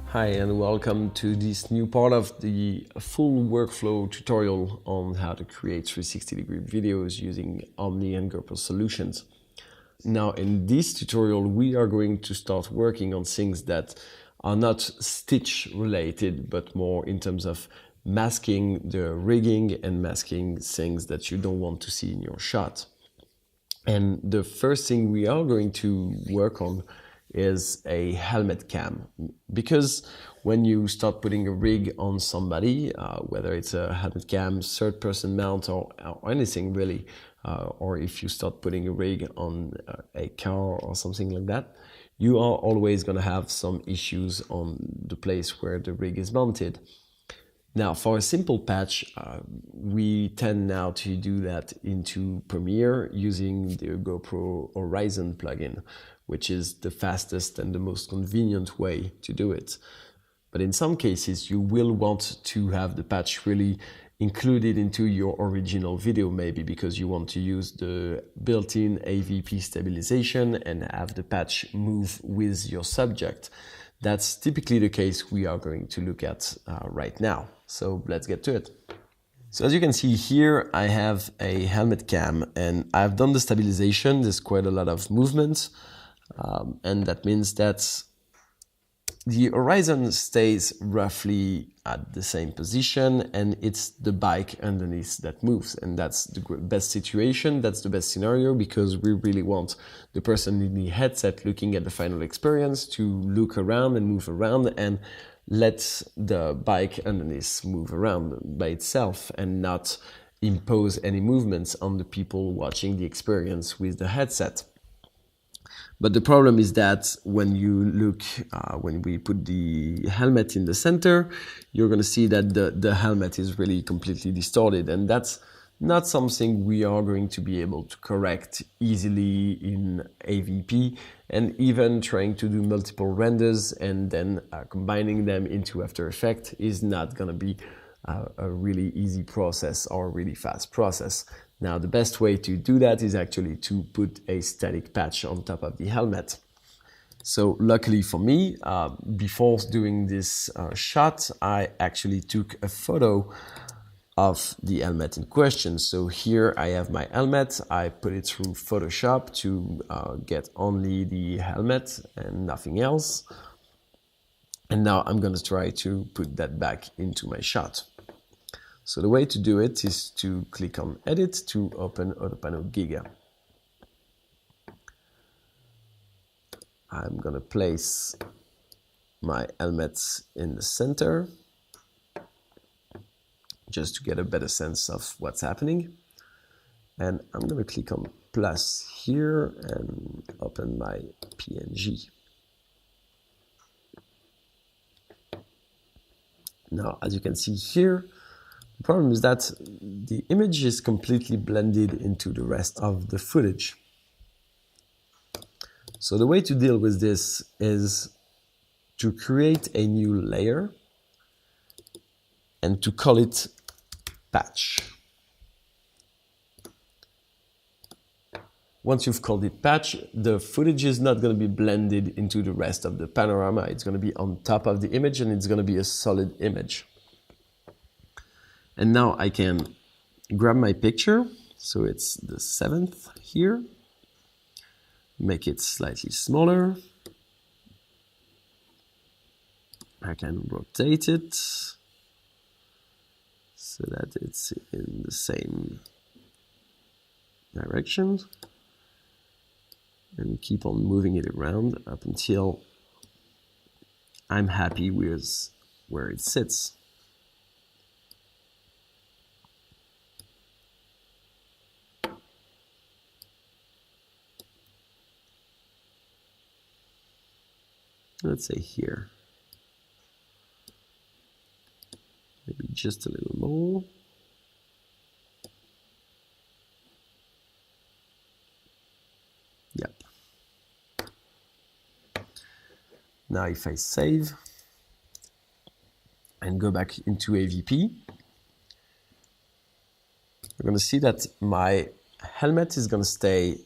Hi and welcome to this new part of the full workflow tutorial on how to create 360-degree videos using Omni and GoPro solutions. Now in this tutorial we are going to start working on things that are not stitch related but more in terms of masking the rigging and masking things that you don't want to see in your shot. And the first thing we are going to work on is a helmet cam, because when you start putting a rig on somebody, whether it's a helmet cam, third-person mount or anything really, or if you start putting a rig on a car or something like that, you are always going to have some issues on the place where the rig is mounted. Now, for a simple patch, we tend now to do that into Premiere using the GoPro Horizon Plugin, which is the fastest and the most convenient way to do it. But in some cases, you will want to have the patch really included into your original video, maybe because you want to use the built-in AVP stabilization and have the patch move with your subject. That's typically the case we are going to look at right now. So let's get to it. So as you can see here, I have a helmet cam and I've done the stabilization. There's quite a lot of movement. And that means that the horizon stays roughly at the same position and it's the bike underneath that moves. And that's the best situation, that's the best scenario, because we really want the person in the headset looking at the final experience to look around and move around and let the bike underneath move around by itself and not impose any movements on the people watching the experience with the headset. But the problem is that when you look, when we put the helmet in the center, you're going to see that the helmet is really completely distorted. And that's not something we are going to be able to correct easily in AVP. And even trying to do multiple renders and then combining them into After Effects is not going to be a really easy process or a really fast process. Now, the best way to do that is actually to put a static patch on top of the helmet. So luckily for me, before doing this shot, I actually took a photo of the helmet in question. So here I have my helmet. I put it through Photoshop to get only the helmet and nothing else. And now I'm going to try to put that back into my shot. So the way to do it is to click on Edit to open Autopano Giga. I'm going to place my helmet in the center just to get a better sense of what's happening. And I'm going to click on plus here and open my PNG. Now, as you can see here, the problem is that the image is completely blended into the rest of the footage. So the way to deal with this is to create a new layer and to call it patch. Once you've called it patch, the footage is not going to be blended into the rest of the panorama. It's going to be on top of the image and it's going to be a solid image. And now I can grab my picture, so it's the 7th here, make it slightly smaller. I can rotate it so that it's in the same direction and keep on moving it around up until I'm happy with where it sits. Let's say here. Maybe just a little more. Yep. Now if I save and go back into AVP, we're going to see that my helmet is going to stay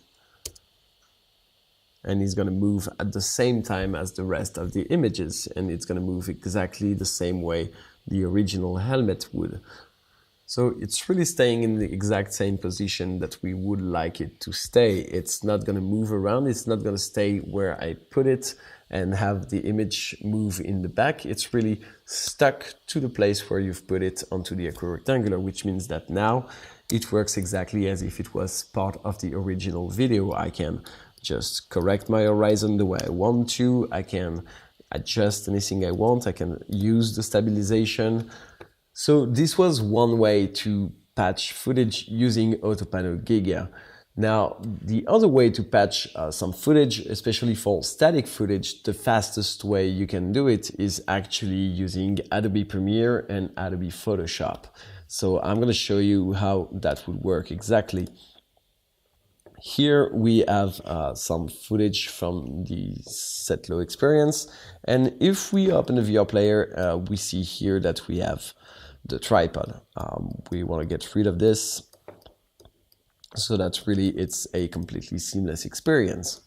and it's going to move at the same time as the rest of the images, and it's going to move exactly the same way the original helmet would. So it's really staying in the exact same position that we would like it to stay. It's not going to move around. It's not going to stay where I put it and have the image move in the back. It's really stuck to the place where you've put it onto the equirectangular, which means that now it works exactly as if it was part of the original video. I can just correct my horizon the way I want to. I can adjust anything I want. I can use the stabilization. So this was one way to patch footage using Autopano Giga. Now, the other way to patch some footage, especially for static footage, the fastest way you can do it is actually using Adobe Premiere and Adobe Photoshop. So I'm going to show you how that would work exactly. Here we have some footage from the Setlo experience, and if we open the VR player, we see here that we have the tripod. We want to get rid of this so that really it's a completely seamless experience.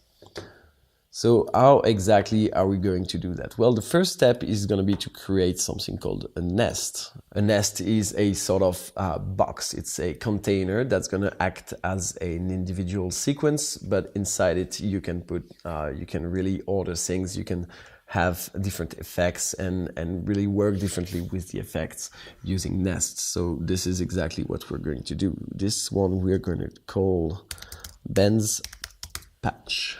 So how exactly are we going to do that? Well, the first step is going to be to create something called a nest. A nest is a sort of box. It's a container that's going to act as an individual sequence, but inside it you can put, you can really order things. You can have different effects and really work differently with the effects using nests. So this is exactly what we're going to do. This one we're going to call Ben's patch.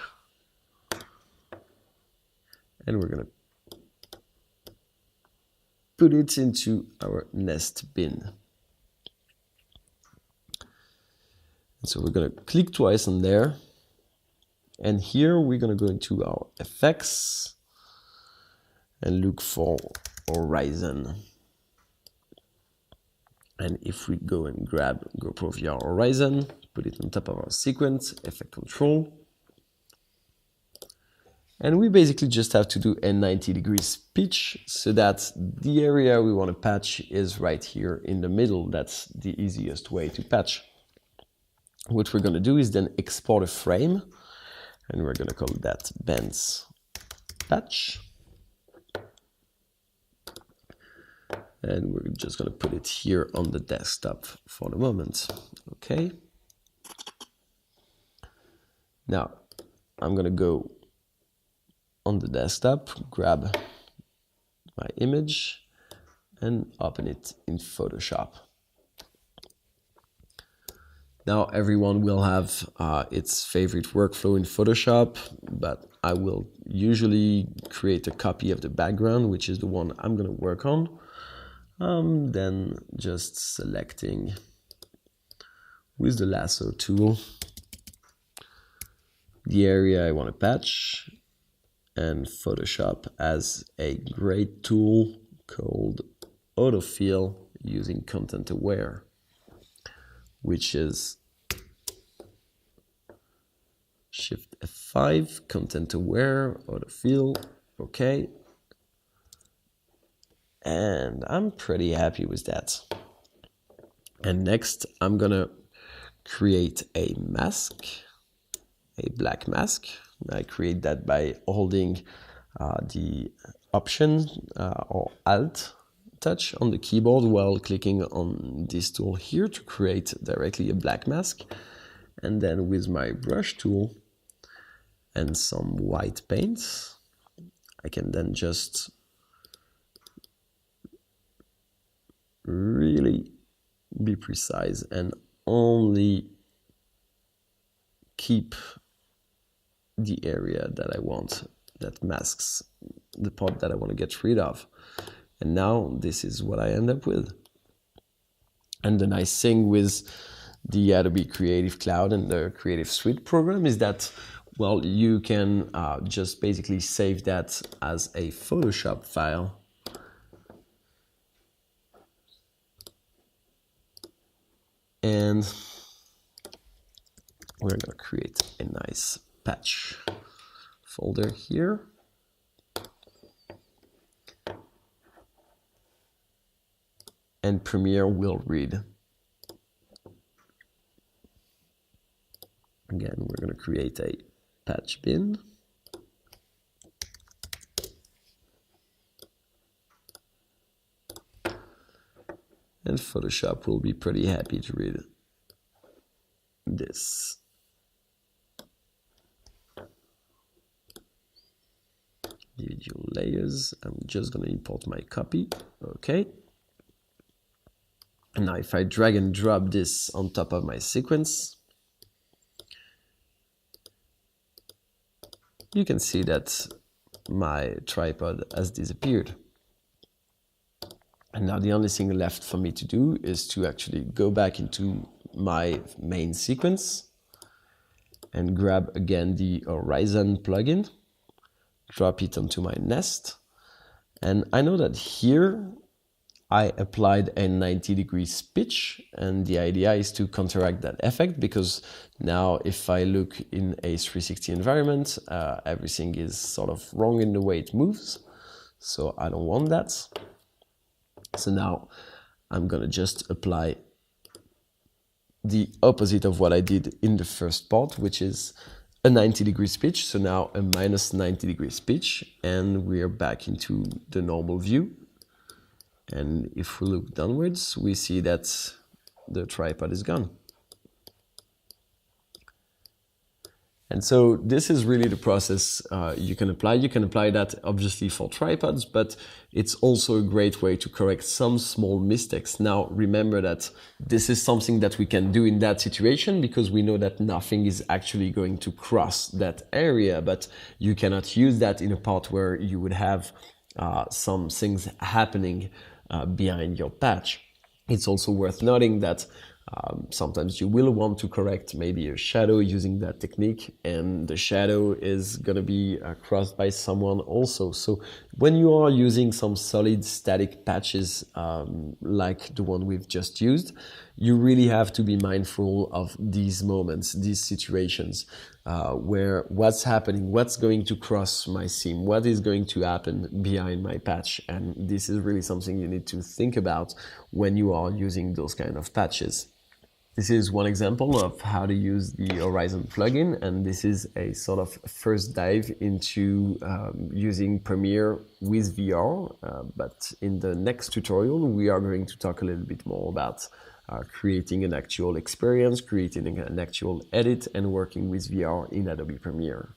And we're going to put it into our nest bin. And so we're going to click twice on there. And here we're going to go into our effects and look for Horizon. And if we go and grab GoPro VR Horizon, put it on top of our sequence, effect control. And we basically just have to do a 90 degrees pitch so that the area we want to patch is right here in the middle. That's the easiest way to patch. What we're going to do is then export a frame, and we're going to call that Ben's patch. And we're just going to put it here on the desktop for the moment. Okay. Now I'm going to go on the desktop, grab my image and open it in Photoshop. Now everyone will have its favorite workflow in Photoshop, but I will usually create a copy of the background, which is the one I'm going to work on. Then just selecting with the lasso tool the area I want to patch, and Photoshop has a great tool called autofill using content aware, which is Shift F5, content aware, autofill, okay. And I'm pretty happy with that. And next I'm gonna create a mask, a black mask. I create that by holding the Option or Alt touch on the keyboard while clicking on this tool here to create directly a black mask. And then with my brush tool and some white paints, I can then just really be precise and only keep the area that I want, that masks the part that I want to get rid of. And now this is what I end up with. And the nice thing with the Adobe Creative Cloud and the Creative Suite program is that, well, you can just basically save that as a Photoshop file. And we're going to create a nice patch folder here. And Premiere will read Again, we're going to create a patch bin. And Photoshop will be pretty happy to read this. Individual layers. I'm just going to import my copy. Okay. And now if I drag and drop this on top of my sequence, you can see that my tripod has disappeared. And now the only thing left for me to do is to actually go back into my main sequence and grab again the Horizon plugin, drop it onto my nest. And I know that here I applied a 90-degree pitch, and the idea is to counteract that effect, because now if I look in a 360 environment, everything is sort of wrong in the way it moves. So I don't want that. So now I'm gonna just apply the opposite of what I did in the first part, which is a 90-degree pitch. So now a minus 90-degree pitch, and we're back into the normal view. And if we look downwards, we see that the tripod is gone. And so this is really the process you can apply. You can apply that obviously for tripods, but it's also a great way to correct some small mistakes. Now, remember that this is something that we can do in that situation because we know that nothing is actually going to cross that area, but you cannot use that in a part where you would have some things happening behind your patch. It's also worth noting that sometimes you will want to correct maybe a shadow using that technique, and the shadow is going to be crossed by someone also. So when you are using some solid static patches like the one we've just used, you really have to be mindful of these moments, these situations where what's happening, what's going to cross my seam, what is going to happen behind my patch. And this is really something you need to think about when you are using those kind of patches. This is one example of how to use the Horizon plugin, and this is a sort of first dive into using Premiere with VR. But in the next tutorial, we are going to talk a little bit more about creating an actual experience, creating an actual edit, and working with VR in Adobe Premiere.